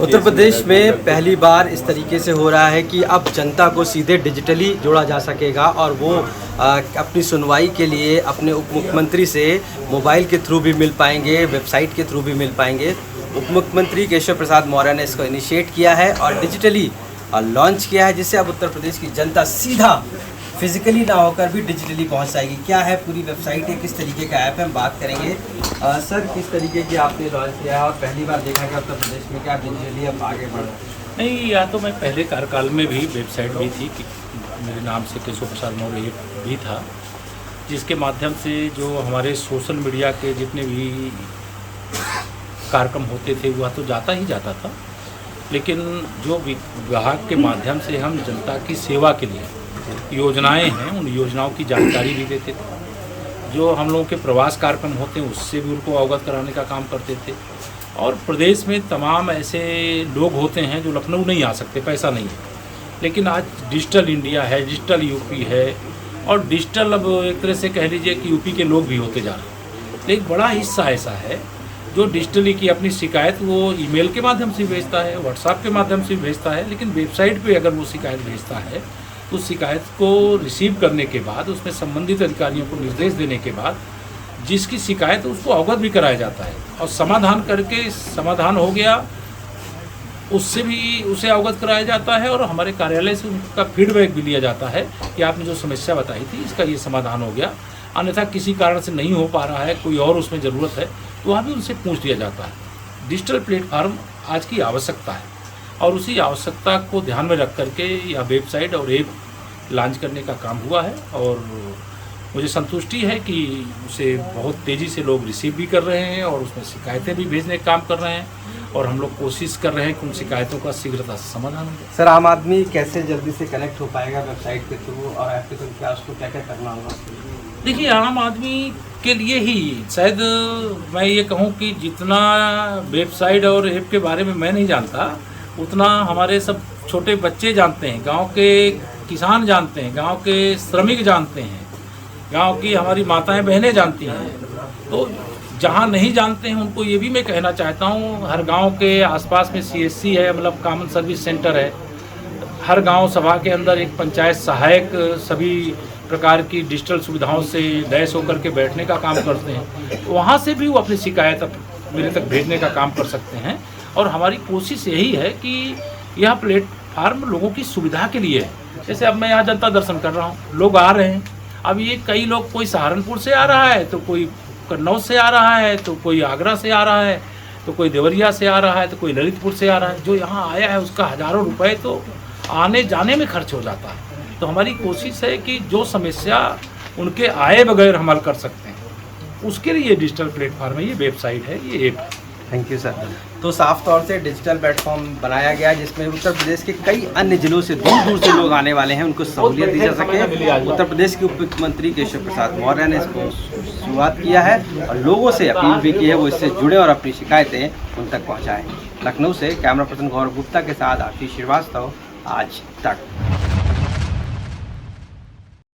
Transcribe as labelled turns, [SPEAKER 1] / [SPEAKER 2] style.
[SPEAKER 1] उत्तर प्रदेश में पहली बार इस तरीके से हो रहा है कि अब जनता को सीधे डिजिटली जोड़ा जा सकेगा और वो अपनी सुनवाई के लिए अपने उप मुख्यमंत्री से मोबाइल के थ्रू भी मिल पाएंगे, वेबसाइट के थ्रू भी मिल पाएंगे। उप मुख्यमंत्री केशव प्रसाद मौर्य ने इसको इनिशिएट किया है और डिजिटली लॉन्च किया है, जिससे अब उत्तर प्रदेश की जनता सीधा फिजिकली ना होकर भी डिजिटली पहुंच जाएगी। क्या है पूरी वेबसाइट है, किस तरीके का ऐप है, हम बात करेंगे। सर, किस तरीके की आपने लॉन्च किया है और पहली बार देखा कि उत्तर प्रदेश में क्या डिजिटली अब आगे बढ़ रहा है?
[SPEAKER 2] नहीं, या तो मैं पहले कार्यकाल में भी वेबसाइट भी थी कि मेरे नाम से केशव प्रसाद मौर्य भी था, जिसके माध्यम से जो हमारे सोशल मीडिया के जितने भी कार्यक्रम होते थे वह तो जाता ही जाता था, लेकिन जो विभाग के माध्यम से हम जनता की सेवा के लिए योजनाएं हैं उन योजनाओं की जानकारी भी देते थे। जो हम लोगों के प्रवास कार्यक्रम होते हैं उससे भी उनको अवगत कराने का काम करते थे। और प्रदेश में तमाम ऐसे लोग होते हैं जो लखनऊ नहीं आ सकते, पैसा नहीं है, लेकिन आज डिजिटल इंडिया है, डिजिटल यूपी है और डिजिटल अब एक तरह से कह लीजिए कि यूपी के लोग भी होते जा रहे हैं। लेकिन बड़ा हिस्सा ऐसा है जो डिजिटली की अपनी शिकायत वो ईमेल के माध्यम से भेजता है, व्हाट्सएप के माध्यम से भेजता है, लेकिन वेबसाइट पे अगर वो शिकायत भेजता है तो शिकायत को रिसीव करने के बाद उसमें संबंधित अधिकारियों को निर्देश देने के बाद जिसकी शिकायत है उसको अवगत भी कराया जाता है और समाधान करके समाधान हो गया उससे भी उसे अवगत कराया जाता है और हमारे कार्यालय से उनका फीडबैक भी लिया जाता है कि आपने जो समस्या बताई थी इसका ये समाधान हो गया, अन्यथा किसी कारण से नहीं हो पा रहा है, कोई और उसमें ज़रूरत है तो वहाँ भी उनसे पूछ लिया जाता है। डिजिटल प्लेटफार्म आज की आवश्यकता है और उसी आवश्यकता को ध्यान में रख करके यह वेबसाइट और ऐप लॉन्च करने का काम हुआ है और मुझे संतुष्टि है कि उसे बहुत तेज़ी से लोग रिसीव भी कर रहे हैं और उसमें शिकायतें भी भेजने का काम कर रहे हैं और हम लोग कोशिश कर रहे हैं कि उन शिकायतों का शीघ्रता से समाधान हो जाए।
[SPEAKER 1] सर, आम आदमी कैसे जल्दी से कनेक्ट हो पाएगा वेबसाइट के थ्रू और ऐप के थ्रू, क्या उसको क्या क्या करना होगा?
[SPEAKER 2] देखिए, आम आदमी के लिए ही शायद मैं ये कहूँ कि जितना वेबसाइट और ऐप के बारे में मैं नहीं जानता उतना हमारे सब छोटे बच्चे जानते हैं, गांव के किसान जानते हैं, गांव के श्रमिक जानते हैं, गांव की हमारी माताएं बहनें जानती हैं। तो जहां नहीं जानते हैं उनको ये भी मैं कहना चाहता हूं, हर गांव के आसपास में CSC है, मतलब कॉमन सर्विस सेंटर है। हर गांव सभा के अंदर एक पंचायत सहायक सभी प्रकार की डिजिटल सुविधाओं से लैस होकर के बैठने का काम करते हैं। वहाँ से भी वो अपनी शिकायत मेरे तक भेजने का काम कर सकते हैं और हमारी कोशिश यही है कि यह प्लेटफार्म लोगों की सुविधा के लिए है। जैसे अब मैं यहाँ जनता दर्शन कर रहा हूँ, लोग आ रहे हैं, अब ये कई लोग, कोई सहारनपुर से आ रहा है तो कोई कन्नौज से आ रहा है तो कोई आगरा से आ रहा है तो कोई देवरिया से आ रहा है तो कोई ललितपुर से आ रहा है। जो यहाँ आया है उसका हज़ारों रुपए तो आने जाने में खर्च हो जाता है। तो हमारी कोशिश है कि जो समस्या उनके आए बगैर हम हल कर सकते हैं उसके लिए ये डिजिटल प्लेटफार्म है, ये वेबसाइट है, ये ऐप है।
[SPEAKER 1] Thank you sir. तो साफ तौर से डिजिटल प्लेटफॉर्म बनाया गया है जिसमें उत्तर प्रदेश के कई अन्य जिलों से दूर दूर से लोग आने वाले हैं, उनको सहूलियत दी जा सके। उत्तर प्रदेश के उप मुख्यमंत्री केशव प्रसाद मौर्य ने इसको शुरुआत किया है और लोगों से अपील भी की है वो इससे जुड़े और अपनी शिकायतें उन तक पहुँचाएँ। लखनऊ से कैमरा पर्सन गौरव गुप्ता के साथ आशीष श्रीवास्तव, आज तक।